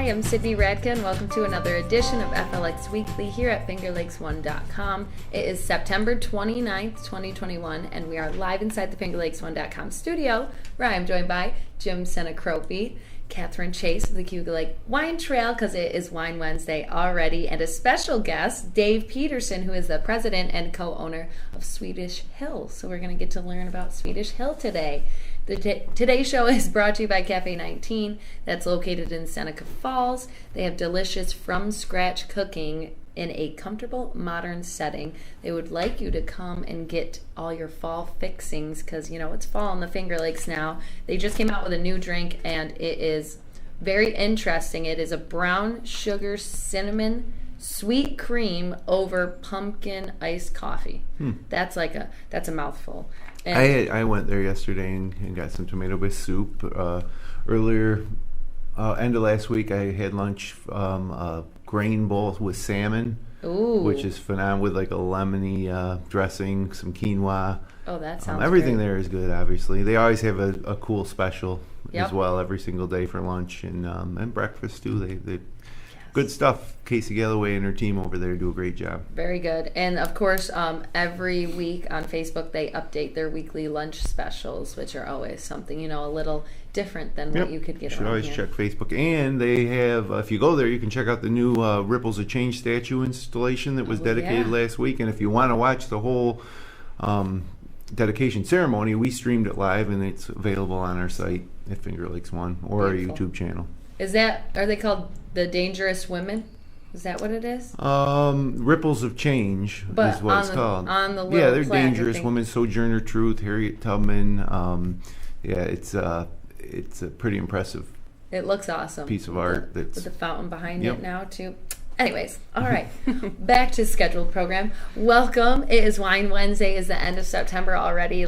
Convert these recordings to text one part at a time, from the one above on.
I'm Sydney Radka, and welcome to another edition of FLX Weekly here at FingerLakes1.com. It is September 29th, 2021, and we are live inside the FingerLakes1.com studio, where I am joined by Jim Sinicropi, Catherine Chase of the Cayuga Lake Wine Trail, because it is Wine Wednesday already, and a special guest, Dave Peterson, who is the president and co-owner of Swedish Hill. So we're going to get to learn about Swedish Hill today. Today's show is brought to you by Cafe 19, that's located in Seneca Falls. They have delicious from-scratch cooking in a comfortable, modern setting. They would like you to come and get all your fall fixings because, you know, it's fall in the Finger Lakes now. They just came out with a new drink, and it is very interesting. It is a brown sugar cinnamon sweet cream over pumpkin iced coffee. That's a mouthful. And I went there yesterday and got some tomato based soup. Earlier, end of last week, I had lunch, a grain bowl with salmon, which is phenomenal, with like a lemony dressing, some quinoa. Oh, that sounds everything great. there is good, obviously. They always have a cool special as well every single day for lunch and breakfast, too. They good stuff. Casey Galloway and her team over there do a great job. Very good. And of course, every week on Facebook, they update their weekly lunch specials, which are always something, you know, a little different than what you could get You should around always here. check Facebook. And they have, if you go there, you can check out the new Ripples of Change statue installation that was dedicated last week. And if you want to watch the whole dedication ceremony, we streamed it live, and it's available on our site at Finger Lakes One or our YouTube channel. Are they called the Dangerous Women? Is that what it is? Ripples of Change is what it's called. On the little they're plaque, Dangerous Women, Sojourner Truth, Harriet Tubman. It's a pretty impressive. It looks awesome. Piece of art with that's the fountain behind it now too. Anyways, all right, back to scheduled program. Welcome. It is Wine Wednesday. Is the end of September already?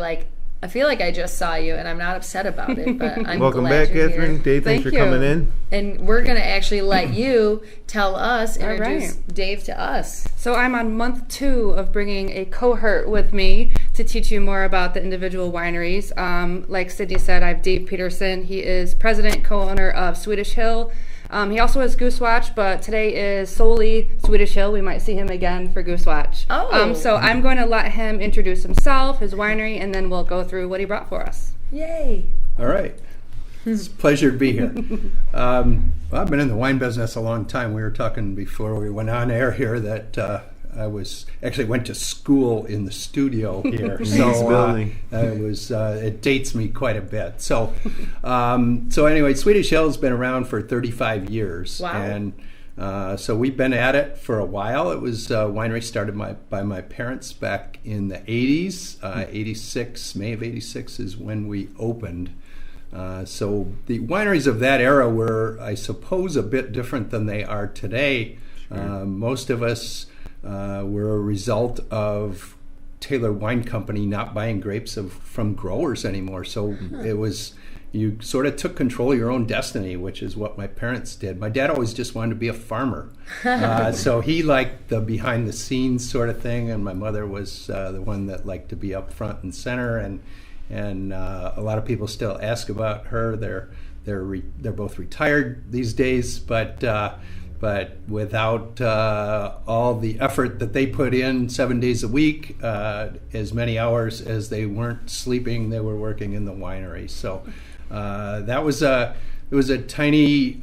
I feel like I just saw you, and I'm not upset about it, but I'm welcome glad back, you're Catherine. here. Dave, thanks for coming in. And we're going to actually let you introduce Dave to us. So I'm on month 2 of bringing a cohort with me to teach you more about the individual wineries. Like Sydney said, I have Dave Peterson. He is president, co-owner of Swedish Hill. He also has Goose Watch, but today is solely Swedish Hill. We might see him again for Goose Watch. So I'm going to let him introduce himself, his winery, and then we'll go through what he brought for us. Yay. All right. It's a pleasure to be here. I've been in the wine business a long time. We were talking before we went on air here that I went to school in the studio here. It dates me quite a bit. So anyway, Swedish Hill has been around for 35 years. Wow. And so we've been at it for a while. It was a winery started by my parents back in the 80s. 86, May of 86 is when we opened. So the wineries of that era were, I suppose, a bit different than they are today. Sure. Most of us were a result of Taylor Wine Company not buying grapes from growers anymore. So it was, you sort of took control of your own destiny, which is what my parents did. My dad always just wanted to be a farmer. So he liked the behind the scenes sort of thing, and my mother was the one that liked to be up front and center. And a lot of people still ask about her. They're both retired these days, but without all the effort that they put in 7 days a week, as many hours as they weren't sleeping, they were working in the winery. So it was a tiny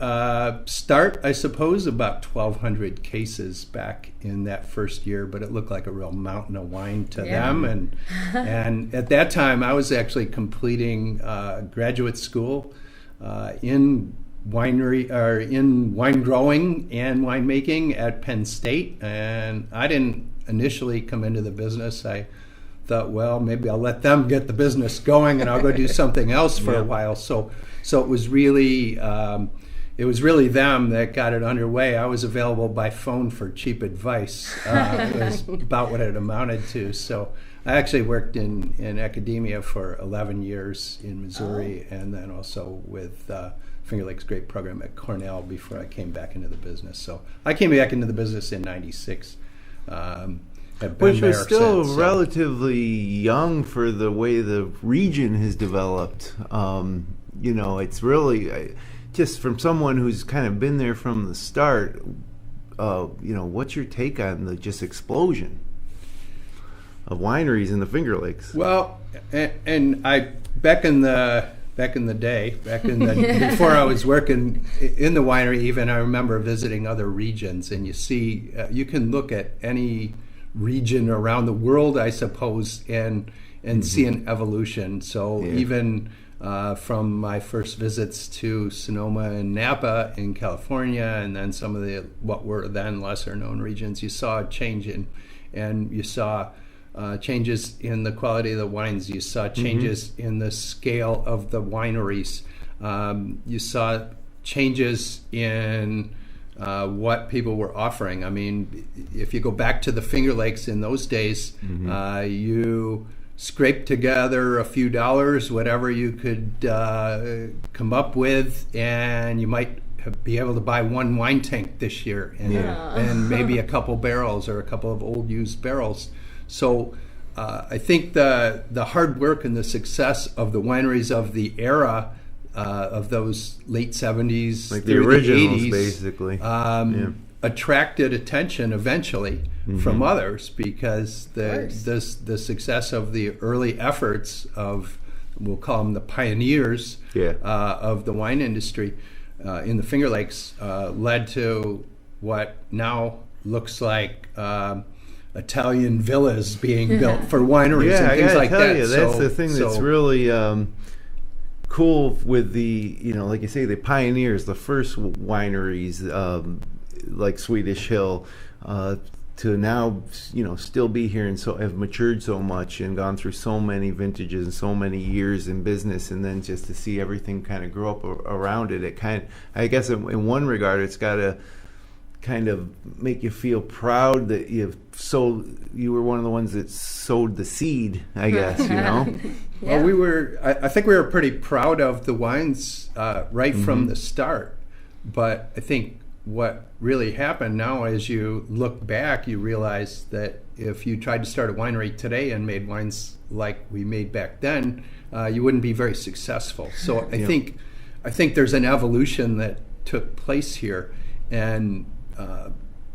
start, I suppose, about 1,200 cases back in that first year, but it looked like a real mountain of wine to them. And at that time, I was actually completing graduate school in wine growing and winemaking at Penn State, and I didn't initially come into the business. I thought, well, maybe I'll let them get the business going, and I'll go do something else for a while. So it was really them that got it underway. I was available by phone for cheap advice. It was about what it amounted to. So I actually worked in academia for 11 years in Missouri, and then also with Finger Lakes Grape Program at Cornell before I came back into the business. So I came back into the business in '96. Which was still relatively young for the way the region has developed. It's really just from someone who's kind of been there from the start, what's your take on the just explosion of wineries in the Finger Lakes? Well, and I back in the day, before I was working in the winery, even I remember visiting other regions, and you can look at any region around the world, I suppose, and see an evolution. So even from my first visits to Sonoma and Napa in California, and then some of the what were then lesser known regions, you saw a change and you saw changes in the quality of the wines. You saw changes in the scale of the wineries. You saw changes in what people were offering. I mean, if you go back to the Finger Lakes in those days, you scrape together a few dollars, whatever you could come up with, and you might be able to buy one wine tank this year and maybe a couple barrels or a couple of old used barrels. So I think the hard work and the success of the wineries of the era of those late 70s, like the originals, the 80s, basically, attracted attention eventually from others, because the success of the early efforts of, we'll call them the pioneers of the wine industry in the Finger Lakes led to what now looks like Italian villas being built for wineries and things like that. That's the thing that's really cool with the, like you say, the pioneers, the first wineries, like Swedish Hill, to now, still be here and so have matured so much and gone through so many vintages and so many years in business, and then just to see everything kind of grow up around it. It kind of, I guess, in one regard, it's got to kind of make you feel proud that you were one of the ones that sowed the seed, I guess, Well, I think we were pretty proud of the wines right from the start, but I think what really happened now, as you look back, you realize that if you tried to start a winery today and made wines like we made back then, you wouldn't be very successful. So I think there's an evolution that took place here, and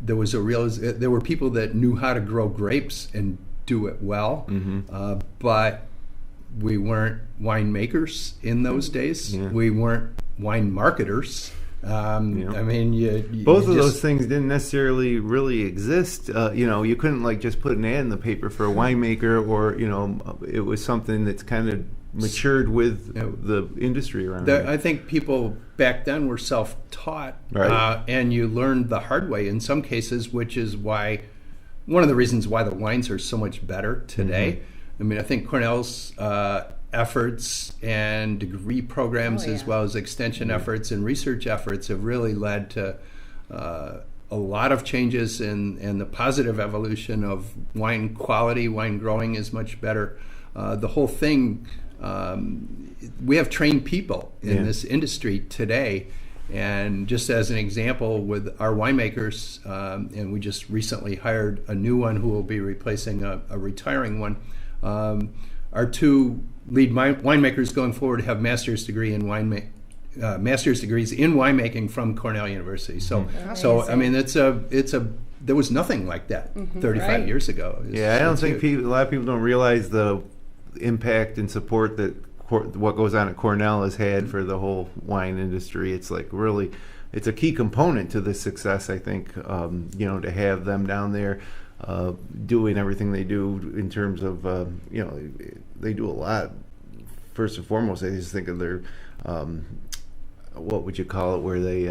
there were people that knew how to grow grapes and do it well, but we weren't winemakers in those days. We weren't wine marketers. I mean, both of those things didn't necessarily really exist. You couldn't just put an ad in the paper for a winemaker, or it was something that's kind of matured with the industry around it. I think people back then were self-taught, and you learned the hard way in some cases, which is why one of the reasons why the wines are so much better today. I mean, I think Cornell's efforts and degree programs, as well as extension efforts and research efforts, have really led to a lot of changes in the positive evolution of wine quality. Wine growing is much better. The whole thing, we have trained people in this industry today. And just as an example, with our winemakers, and we just recently hired a new one who will be replacing a retiring one. Our two lead winemakers going forward have master's degrees in winemaking from Cornell University. So I mean, there was nothing like that 35 years ago. I don't think a lot of people don't realize the impact and support that what goes on at Cornell has had for the whole wine industry. It's really, it's a key component to the success, I think. To have them down there doing everything they do in terms of, they do a lot. First and foremost, I just think of their, what would you call it, where they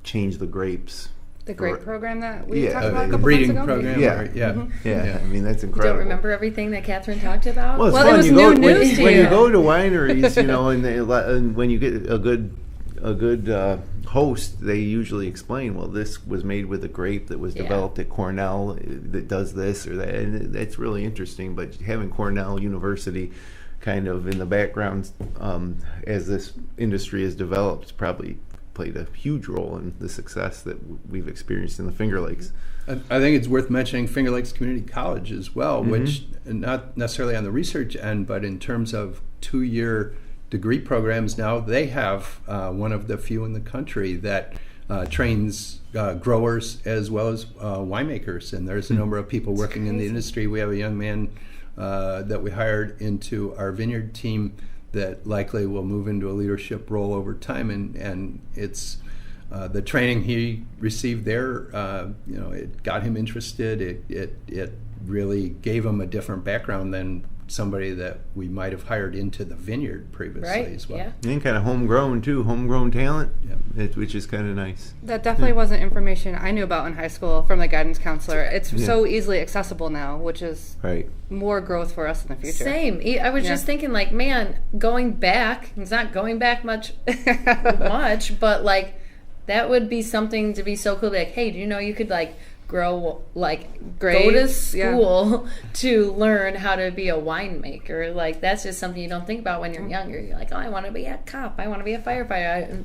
change the grapes. The grape program that we talked about a the couple breeding months ago? program. I mean, that's incredible. You don't remember everything that Katherine talked about? Well, it was new news to when you. you go to wineries, and when you get a good host, they usually explain, well, this was made with a grape that was developed at Cornell that does this or that, and that's really interesting. But having Cornell University kind of in the background as this industry has developed probably played a huge role in the success that we've experienced in the Finger Lakes. I think it's worth mentioning Finger Lakes Community College as well, which not necessarily on the research end, but in terms of 2-year degree programs now. They have one of the few in the country that trains growers as well as winemakers, and there's a number of people working in the industry. We have a young man that we hired into our vineyard team that likely will move into a leadership role over time, and it's the training he received there, it got him interested. It really gave him a different background than somebody that we might have hired into the vineyard previously as well. Yeah. And kind of homegrown talent, which is kind of nice. That definitely wasn't information I knew about in high school from the guidance counselor. It's so easily accessible now, which is more growth for us in the future. Same. I was just thinking, like, man, going back, it's not going back much, but like that would be something to be so cool. Like, hey, do you know you could like grow, like go to school to learn how to be a winemaker? Like, that's just something you don't think about when you're younger. You're like, oh, I want to be a cop, I want to be a firefighter.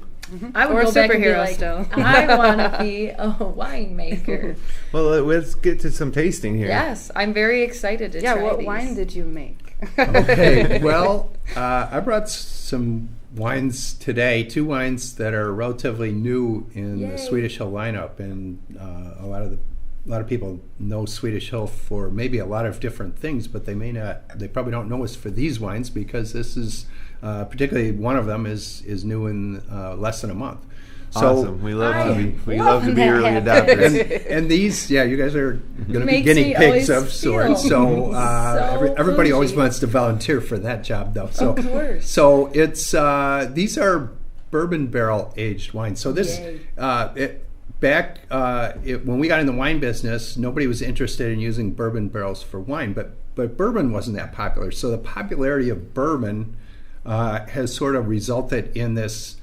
I would go back and be like, I want to be a winemaker. Well, let's get to some tasting here. Yes, I'm very excited to try what these. wine did you make? Okay, well, I brought some wines today, 2 wines that are relatively new in the Swedish Hill lineup, and a lot of people know Swedish Hill for maybe a lot of different things, but they probably don't know us for these wines, because this is particularly one of them is new in less than a month. So awesome. We love to be early adopters. And these, you guys are going to be guinea pigs of sorts. So everybody always wants to volunteer for that job, though. So, of course. So it's these are bourbon barrel aged wines. So this when we got in the wine business, nobody was interested in using bourbon barrels for wine, but bourbon wasn't that popular. So the popularity of bourbon has sort of resulted in this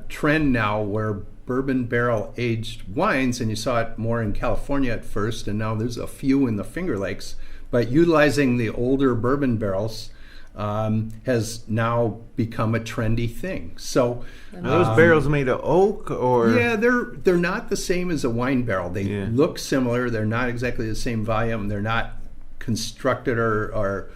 trend now where bourbon barrel aged wines, and you saw it more in California at first, and now there's a few in the Finger Lakes, but utilizing the older bourbon barrels has now become a trendy thing. So are those barrels made of oak, or? Yeah, they're not the same as a wine barrel. They look similar. They're not exactly the same volume. They're not constructed or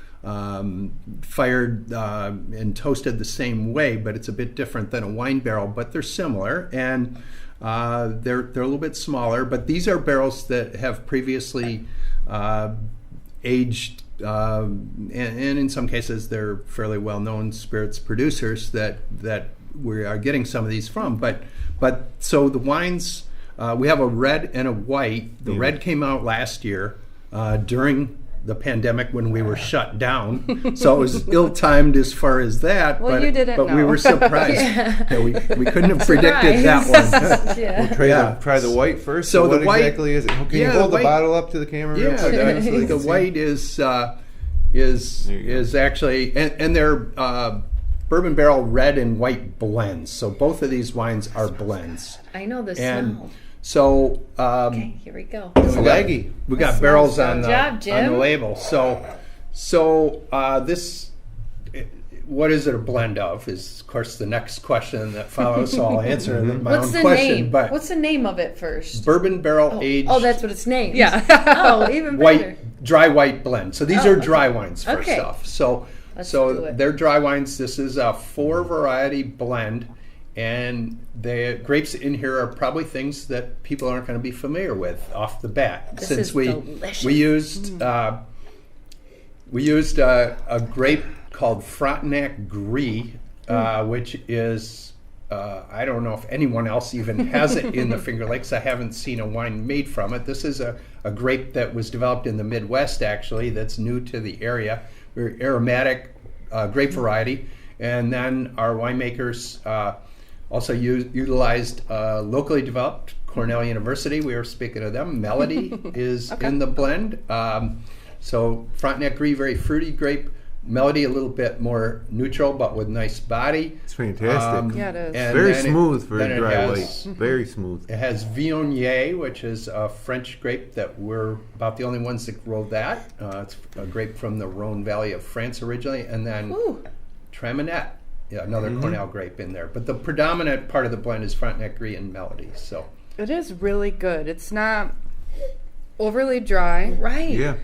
fired and toasted the same way, but it's a bit different than a wine barrel, but they're similar, and they're a little bit smaller, but these are barrels that have previously aged, and in some cases they're fairly well-known spirits producers that we are getting some of these from, but so the wines, we have a red and a white. The red came out last year during the pandemic when we were shut down, so it was ill-timed as far as that. Well, but, you didn't but know. we were surprised. We couldn't have predicted that one. We'll try the white first. So what the white, exactly is it? Can you hold the bottle up to the camera real quick? The white is actually, and they're bourbon barrel red and white blends. So both of these wines are blends. I know the smell. So okay, here we go. We got barrels on the label. So this, what is it a blend of? Is of course the next question that follows. So I'll answer my own question. Name? But what's the name of it first? Bourbon barrel aged. Oh, that's what it's named. Yeah. Oh, even better. Dry white blend. So these are dry wines first off. So Let's they're dry wines. This is a 4 variety blend. And the grapes in here are probably things that people aren't going to be familiar with off the bat. This Since is delicious. we used a grape called Frontenac Gris, which is I don't know if anyone else even has it in the Finger Lakes. I haven't seen a wine made from it. This is a grape that was developed in the Midwest, actually, that's new to the area. Very aromatic grape variety. And then our winemakers also utilized locally developed Cornell University. We were speaking of them. Melody is in the blend. So Frontenac Gris, very fruity grape. Melody a little bit more neutral, but with nice body. It's fantastic. Yeah, it is. Very smooth for a dry white. Very smooth. It has Viognier, which is a French grape that we're about the only ones that grow that. It's a grape from the Rhone Valley of France originally. And then Traminette. Yeah, another Cornell grape in there. But the predominant part of the blend is Frontenac Gris and Melody. So it is really good. It's not overly dry. Right. Yeah.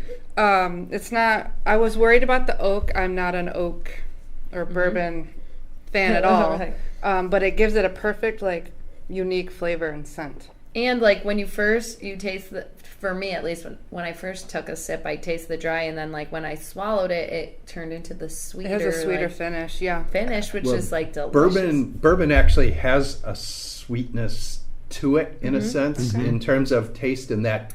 It's not, I was worried about the oak. I'm not an oak or bourbon fan at all. Right. But it gives it a perfect, like, unique flavor and scent. And like when you taste for me at least, when I first took a sip, I tasted the dry, and then like when I swallowed it, it turned into the sweeter. It has a sweeter like, finish, yeah. Finish, which is like delicious. Bourbon actually has a sweetness to it in a sense, in terms of taste, and that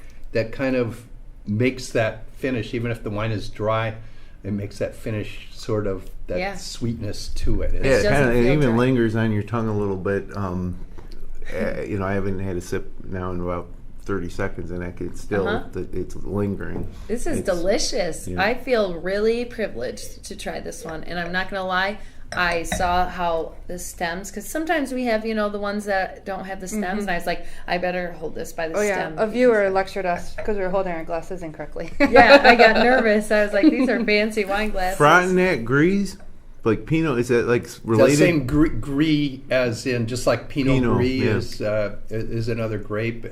kind of makes that finish, even if the wine is dry, it makes that finish sort of that sweetness to it. It kind of even dry. lingers on your tongue a little bit. I haven't had a sip now in about 30 seconds, and I can still it's lingering. This is delicious. Yeah. I feel really privileged to try this one, and I'm not gonna lie. I saw how the stems, because sometimes we have, the ones that don't have the stems, and I was like, I better hold this by the stem. A viewer lectured us because we were holding our glasses incorrectly. Yeah, I got nervous. I was like, these are fancy wine glasses. Frontenac Gris, like Pinot, is that like related? The same Gris as in, just like Pinot Gris is another grape,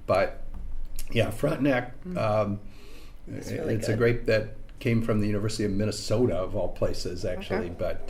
but yeah, Frontenac. It's a grape that came from the University of Minnesota, of all places, actually. But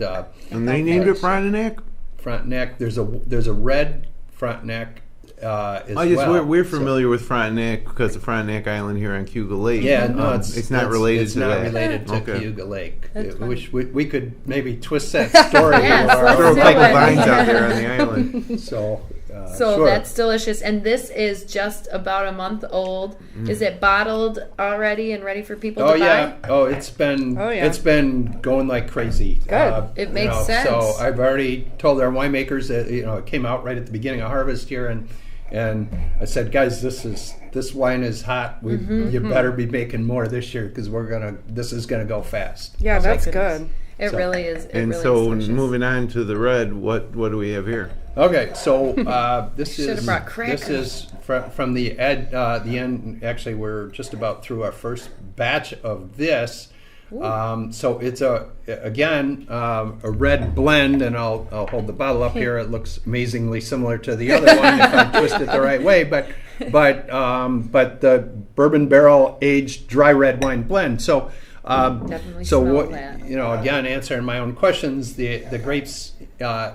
and they named it Frontenac. Frontenac. There's a red Frontenac as well. We're familiar with Frontenac because of Frontenac Island here on Cayuga Lake. Yeah, no, it's not related it's to not that. related to Okay. Cayuga Lake. That's I wish we could maybe twist that story. Yes, let's Throw a do couple it. vines out there on the island. So So sure. that's delicious. And this is just about a month old. Is it bottled already and ready for people to buy? Oh, it's been going like crazy. Good. It makes sense. So I've already told our winemakers that it came out right at the beginning of harvest here, and I said, guys, this wine is hot. You better be making more this year because this is gonna go fast. Yeah, Oh, my that's goodness. good. It really is. And really so is delicious. moving on to the red, what do we have here? Okay, so this Should've is brought crackers. this is from the end. Actually, we're just about through our first batch of this. So it's a red blend, and I'll hold the bottle up here. It looks amazingly similar to the other one if I twist it the right way, but the bourbon barrel aged dry red wine blend. So Definitely so smell what that. again, answering my own questions, the grapes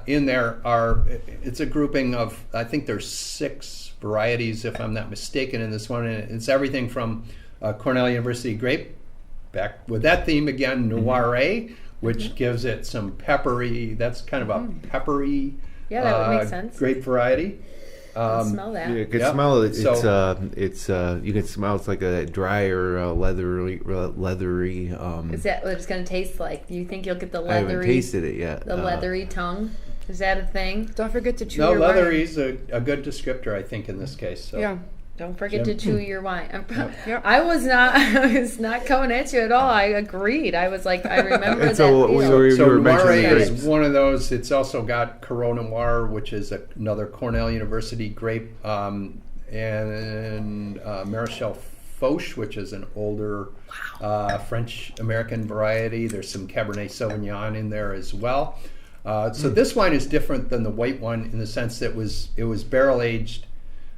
in there it's a grouping of, I think there's 6 varieties if I'm not mistaken in this one, and it's everything from Cornell University grape, back with that theme again, Noire, which gives it some peppery. That's kind of a peppery. Yeah, that would make sense. Grape variety. I can smell that. Yeah, you can Yep. smell it. So- You can smell it's like a drier, leathery. Is that what it's going to taste like? Do you think you'll get the I haven't leathery, tasted it yet. the leathery tongue? Is that a thing? Don't forget to chew No, your leathery wine. is a good descriptor, I think, in this case. So. Yeah. Don't forget to chew your wine. Yep. I was not coming at you at all. I agreed. I was like, I remember And that. so feel. you were Noire mentioning the is grapes. one of those. It's also got Corona Noir, which is another Cornell University grape, and Marichal Foch, which is an older French-American variety. There's some Cabernet Sauvignon in there as well. So this wine is different than the white one in the sense that it was barrel aged,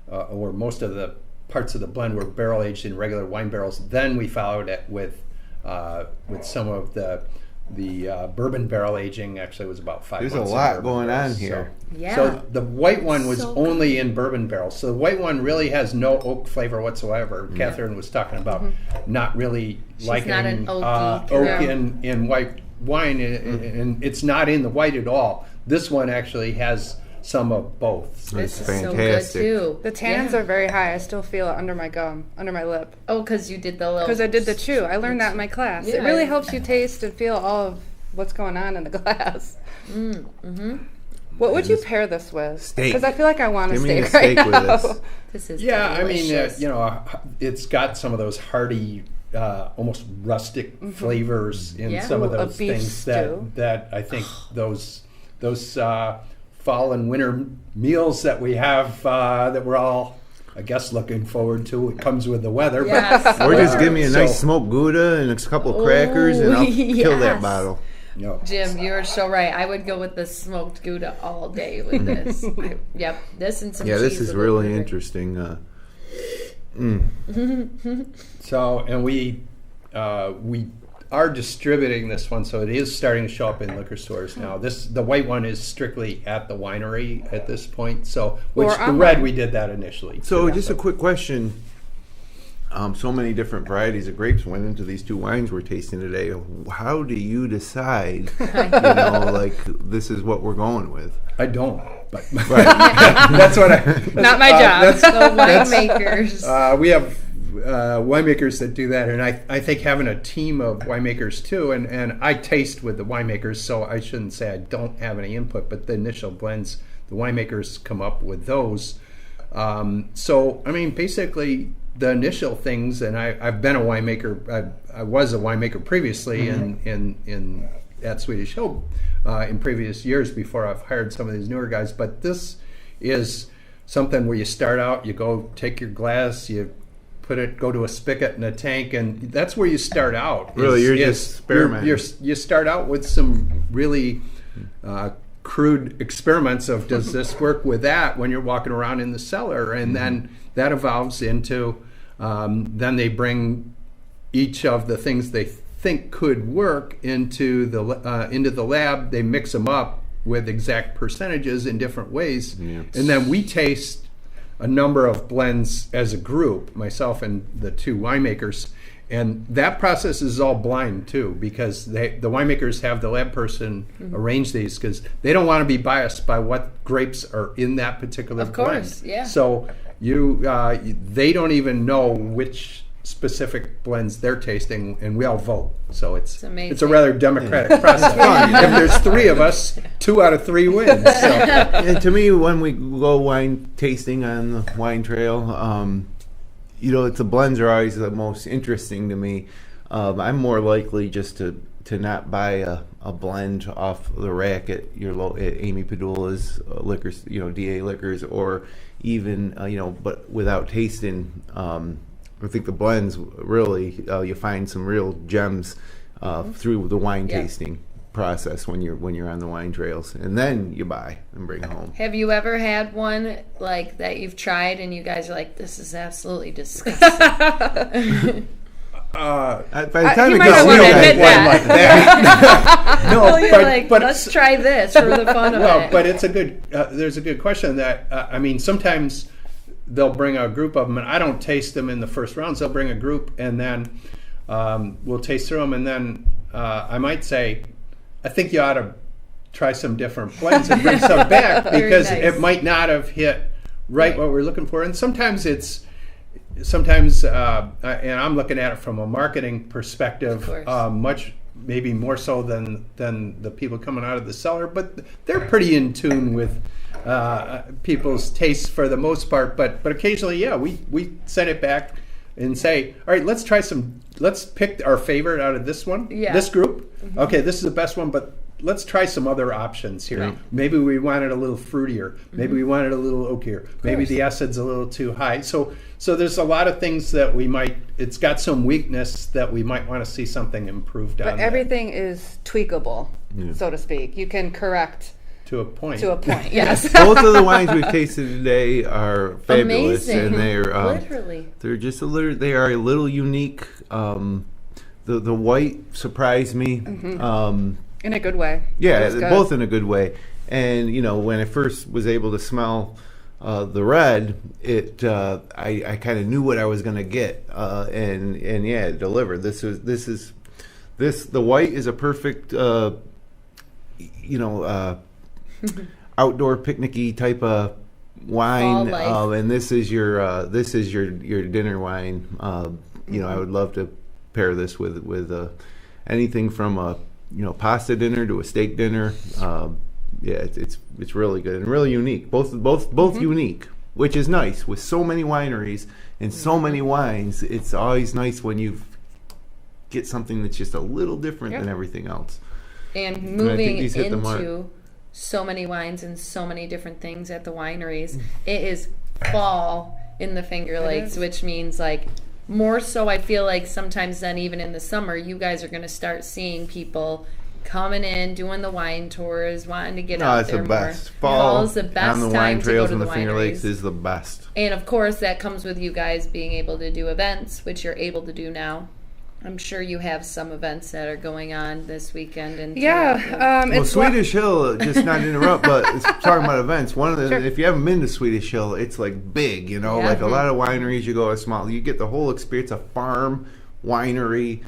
or most of the parts of the blend were barrel aged in regular wine barrels. Then we followed it with some of the bourbon barrel aging. Actually, was about 5 There's months. a in lot bourbon going barrels. on here. Yeah. So the white one was So only in bourbon barrels. So the white one really has no oak flavor whatsoever. Catherine was talking about not really liking not an oaky oak girl. in white wine, and it's not in the white at all. This one actually has some of both. This is fantastic. so good too. The tannins are very high. I still feel it under my gum, under my lip. Oh, because you did the little. Because I did the chew. I learned that in my class. Yeah. It really helps you taste and feel all of what's going on in the glass. What would you pair this with? Steak. Because I feel like I want a Give me a steak right steak with now. this. This is Yeah, I mean, delicious. it's got some of those hearty, almost rustic flavors in Yeah. some of Ooh, a those beef things stew. that I think those fall and winter meals that we have that we're all, I guess, looking forward to. It comes with the weather. Yes. Or just give me a nice So- smoked Gouda and a couple of crackers, and I'll kill that yes. bottle. No. Jim, you're so right. I would go with the smoked Gouda all day with this. Yep, this and some Yeah, cheese. this is would really be great. interesting. So, and we are distributing this one, so it is starting to show up in liquor stores now. The white one is strictly at the winery at this point. So, the red, we did that initially. So, just a quick question. So many different varieties of grapes went into these two wines we're tasting today. How do you decide, like, this is what we're going with? I don't. But that's what not my job. The winemakers. We have winemakers that do that, and I think having a team of winemakers too, and I taste with the winemakers, so I shouldn't say I don't have any input, but the initial blends, the winemakers come up with those. So, I mean, basically the initial things, and I've been a winemaker, I was a winemaker previously in at Swedish Hill in previous years before I've hired some of these newer guys, but this is something where you start out, you go take your glass, you go to a spigot and a tank, and that's where you start out. Really, you're just experimenting. You start out with some really crude experiments of does this work with that when you're walking around in the cellar, and then that evolves into then they bring each of the things they think could work into the lab. They mix them up with exact percentages in different ways, and then we taste a number of blends as a group, myself and the two winemakers, and that process is all blind too, because the winemakers have the lab person arrange these because they don't want to be biased by what grapes are in that particular blend. Of course, yeah. So they don't even know which specific blends they're tasting, and we all vote. So it's a rather democratic process. If there's three of us, 2 out of 3 wins. So. And to me, when we go wine tasting on the wine trail, the blends are always the most interesting to me. I'm more likely just to not buy a blend off the rack at Amy Padula's liquors, DA Liquors, or even but without tasting. I think the blends really you find some real gems through the wine tasting process when you're on the wine trails, and then you buy and bring home. Have you ever had one like that you've tried and you guys are like, this is absolutely disgusting? By the time you it might gets not want to admit that. No, but let's try this for the fun of it. But it's a good. There's a good question that I mean, sometimes they'll bring a group of them, and I don't taste them in the first rounds. They'll bring a group, and then we'll taste through them, and then I might say, I think you ought to try some different blends and bring some back because it might not have hit right what we're looking for. And sometimes and I'm looking at it from a marketing perspective, much maybe more so than the people coming out of the cellar, but they're pretty in tune with people's tastes for the most part. But occasionally, we send it back and say, all right, let's pick our favorite out of this one, this group. Okay, this is the best one, but let's try some other options here. Right. Maybe we want it a little fruitier. Maybe we want it a little oakier. Maybe the acid's a little too high. So there's a lot of things that it's got some weakness that we might want to see something improved on. But everything is tweakable, so to speak. You can correct to a point. Yes. Both of the wines we've tasted today are fabulous. Amazing. And they're literally. They're just they are a little unique. The white surprised me. In a good way. Yeah, both in a good way. And when I first was able to smell the red, I kind of knew what I was going to get, and it delivered. The white is a perfect outdoor picnicky type of wine, and this is your dinner wine. I would love to pair this with anything from a pasta dinner to a steak dinner. It's really good and really unique. Both unique, which is nice with so many wineries and so many wines. It's always nice when you get something that's just a little different than everything else. And moving into so many wines and so many different things at the wineries, it is fall in the Finger Lakes, which means more so I feel like sometimes than even in the summer, you guys are going to start seeing people coming in, doing the wine tours, wanting to get out there more. It's the best. Fall is the best on the time wine trails to go to in the Finger wineries. Lakes is the best. And of course, that comes with you guys being able to do events, which you're able to do now. I'm sure you have some events that are going on this weekend. And Yeah. Well, Swedish Hill, just not to interrupt, but it's talking about events. One of the, if you haven't been to Swedish Hill, it's like big, you know, like a lot of wineries. You go a small, you get the whole experience. A farm winery,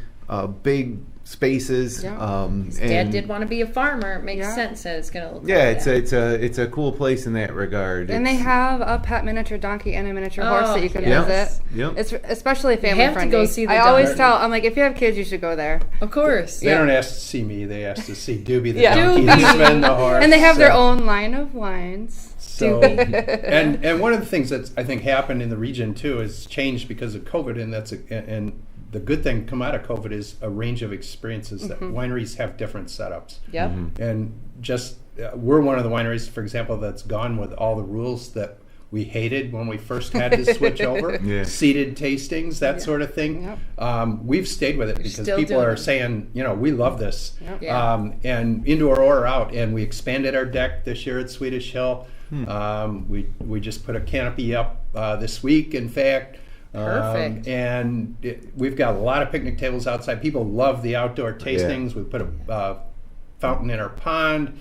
big spaces. Yeah. His dad did want to be a farmer. It makes sense that it's going to look like that. It's a cool place in that regard. And they have a pet miniature donkey and a miniature horse that you can visit. Yep. It's especially family friendly. To go see the I always tell, I'm like, if you have kids, you should go there. Of course. They don't ask to see me. They ask to see Doobie the donkey and Sven the horse. And they have their own line of wines. So, and one of the things that I think happened in the region too is changed because of COVID, and the good thing come out of COVID is a range of experiences that wineries have different setups. Yep. And just we're one of the wineries, for example, that's gone with all the rules that we hated when we first had to switch over. Seated tastings, that sort of thing. Yep. We've stayed with it because people are saying, you know, we love this. Yep. And indoor or out, and we expanded our deck this year at Swedish Hill. We just put a canopy up this week, in fact. Perfect. And we've got a lot of picnic tables outside. People love the outdoor tastings. We put a fountain in our pond,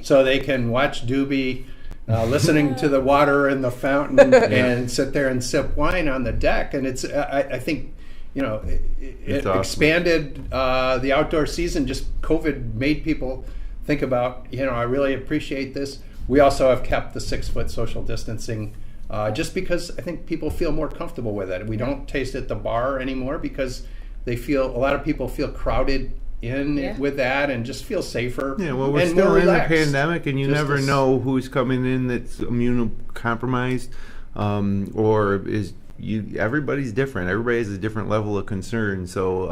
so they can watch Doobie listening to the water in the fountain and sit there and sip wine on the deck. And it's I think, you know, it awesome. Expanded the outdoor season. Just COVID made people think about, you know, I really appreciate this. We also have kept the 6-foot social distancing. Just because I think people feel more comfortable with it. We don't taste at the bar anymore because a lot of people feel crowded in with that and just feel safer. Yeah, well, we're still in the pandemic, and you never know who's coming in that's immunocompromised or is. Everybody's different. Everybody has a different level of concern. So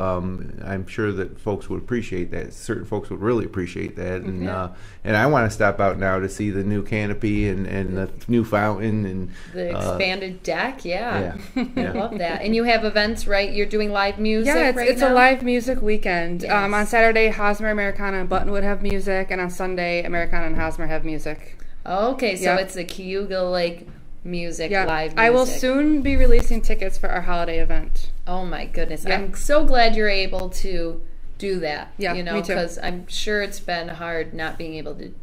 I'm sure that folks would appreciate that. Certain folks would really appreciate that. And I want to stop out now to see the new canopy and the new fountain and the expanded deck. I love that. And you have events, right? You're doing live music. Yeah, it's a live music weekend. Yes. On Saturday, Hosmer, Americana, and Buttonwood have music, and on Sunday, Americana and Hosmer have music. Okay, so it's the Cayuga Lake music, live music. I will soon be releasing tickets for our holiday event. Oh my goodness. I'm so glad you're able to do that. Yeah, you know, me too. because I'm sure it's been hard not being able to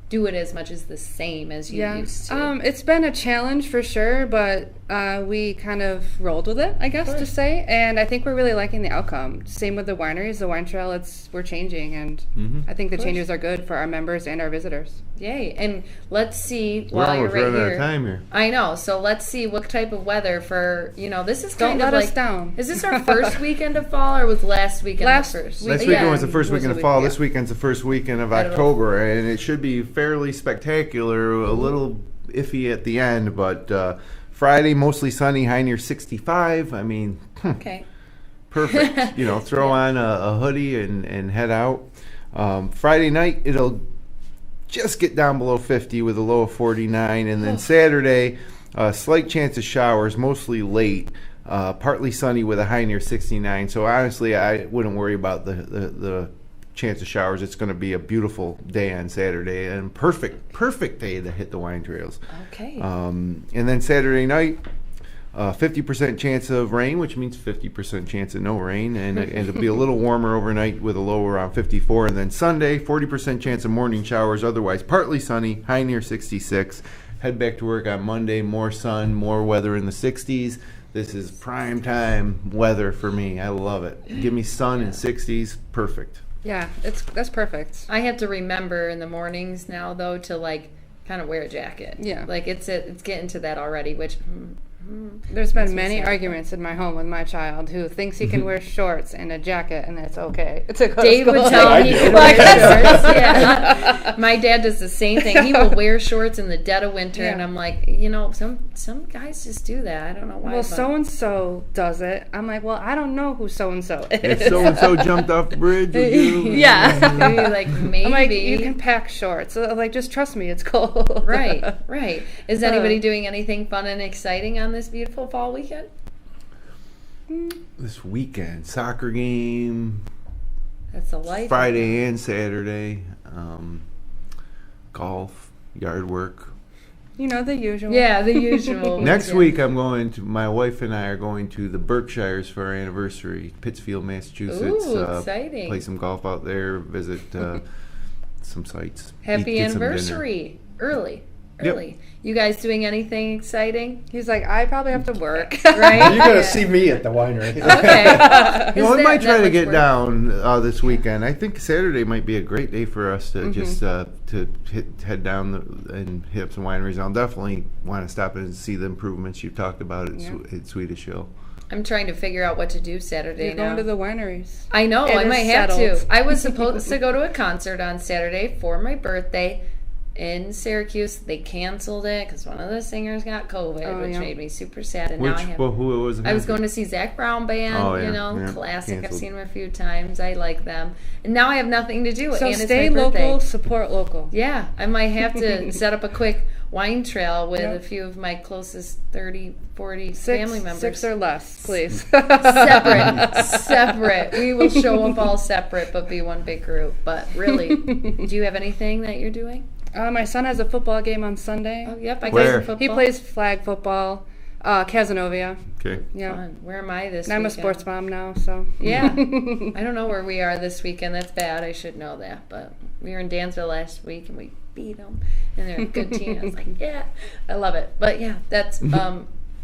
do it as much as the same as you used to. It's been a challenge for sure, but we kind of rolled with it, I guess, to say. And I think we're really liking the outcome. Same with the wineries, the wine trail, we're changing. And I think the changes are good for our members and our visitors. Yay. And let's see, while you're right here. Out of time here. I know. So let's see what type of weather for, you know, this is kind Don't of let like. us down. Is this our first weekend of fall, or was last weekend the first? Last weekend was the first weekend of fall. This weekend's the first weekend of October. And it should be fairly spectacular, a little iffy at the end, but Friday mostly sunny, high near 65. I mean, perfect. You know, throw on a hoodie and head out. Friday night it'll just get down below 50 with a low of 49, and then Saturday slight chance of showers, mostly late, partly sunny with a high near 69. So honestly, I wouldn't worry about the chance of showers. It's going to be a beautiful day on Saturday and perfect day to hit the wine trails. Okay. And then Saturday night, 50% chance of rain, which means 50% chance of no rain, and it'll be a little warmer overnight with a low around 54. And then Sunday, 40% chance of morning showers, otherwise partly sunny, high near 66. Head back to work on Monday, more sun, more weather in the 60s. This is prime time weather for me. I love it. Give me sun and 60s, perfect. Yeah, that's perfect. I have to remember in the mornings now, though, to like kind of wear a jacket. Yeah, like it's getting to that already. Which there's been many arguments in my home with my child who thinks he can wear shorts and a jacket and it's okay to go Dave to school. would tell me he can wear shorts. Yeah, my dad does the same thing. He will wear shorts in the dead of winter, and I'm like, you know, some guys just do that. I don't know why. Well, so and so does it. I'm like, well, I don't know who so and so is. If so and so jumped off the bridge, yeah. Like maybe. I'm like, you can pack shorts. So, like, just trust me, it's cold. Right. Is anybody doing anything fun and exciting on this beautiful fall weekend? This weekend, soccer game. That's a life. Friday and Saturday, golf, yard work. The usual. Yeah, the usual. Next week, my wife and I are going to the Berkshires for our anniversary, Pittsfield, Massachusetts. Ooh, exciting. Play some golf out there, visit some sites. Happy anniversary. Early. You guys doing anything exciting? He's like, I probably have to work. Right? You're going to see me at the winery. Okay. We might try to get down this weekend. I think Saturday might be a great day for us to just head down and hit up some wineries. I'll definitely want to stop and see the improvements you talked about at Swedish Hill. I'm trying to figure out what to do Saturday You're now. going to the wineries. I know. It I might is have settled. to. I was supposed to go to a concert on Saturday for my birthday in Syracuse. They canceled it because one of the singers got COVID, which made me super sad. And now Who was it? I was going to see Zach Brown Band, classic. Canceled. I've seen them a few times. I like them. And now I have nothing to do. So and stay it's my birthday. local, support local. Yeah, I might have to set up a quick wine trail with a few of my closest 30, 40 family members. 6 or less, please. Separate. We will show up all separate, but be one big group. But really, do you have anything that you're doing? My son has a football game on Sunday. Oh, yep. I Where? guess football. He plays flag football, Casanova. Okay. Yeah. Fun. Where am I this And I'm a weekend? sports mom now, so. Yeah. I don't know where we are this weekend. That's bad. I should know that. But we were in Dansville last week, and we beat them. And they're a good team. I was like, yeah. I love it. But, yeah, that's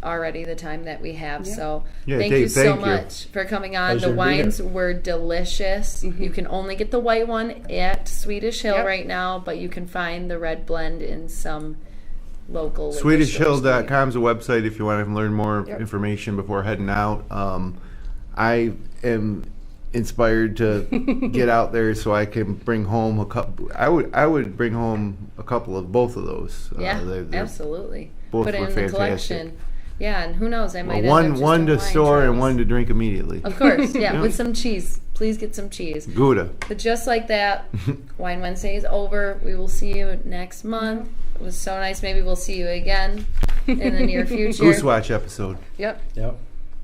already the time that we have. So thank Dave, you so thank you. much for coming on. Pleasure The to be wines here. were delicious. You can only get the white one at Swedish Hill right now, but you can find the red blend in some local liquor stores. SwedishHill.com is a website if you want to learn more information before heading out. I am inspired to get out there so I can bring home a couple. I would bring home a couple of both of those. Yeah, they're absolutely. both Put it were in the fantastic. collection. Yeah, and who knows? I might Well, end up just one in to wine store and trails. one to drink immediately. Of course, yeah, Yeah. with some cheese. Please get some cheese. Gouda. But just like that, Wine Wednesday is over. We will see you next month. It was so nice. Maybe we'll see you again in the near future. Goose Watch episode. Yep.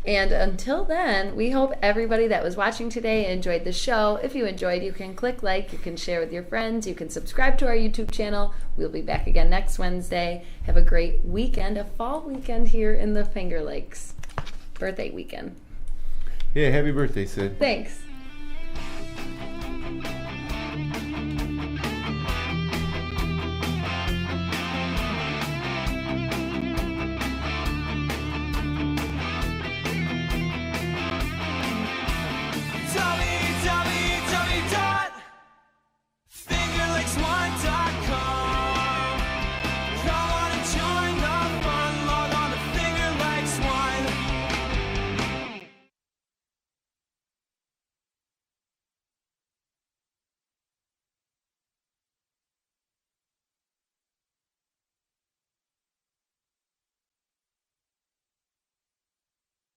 And until then, we hope everybody that was watching today enjoyed the show. If you enjoyed, you can click like, you can share with your friends, you can subscribe to our YouTube channel. We'll be back again next Wednesday. Have a great weekend, a fall weekend here in the Finger Lakes. Birthday weekend. Yeah, happy birthday, Sid. Thanks.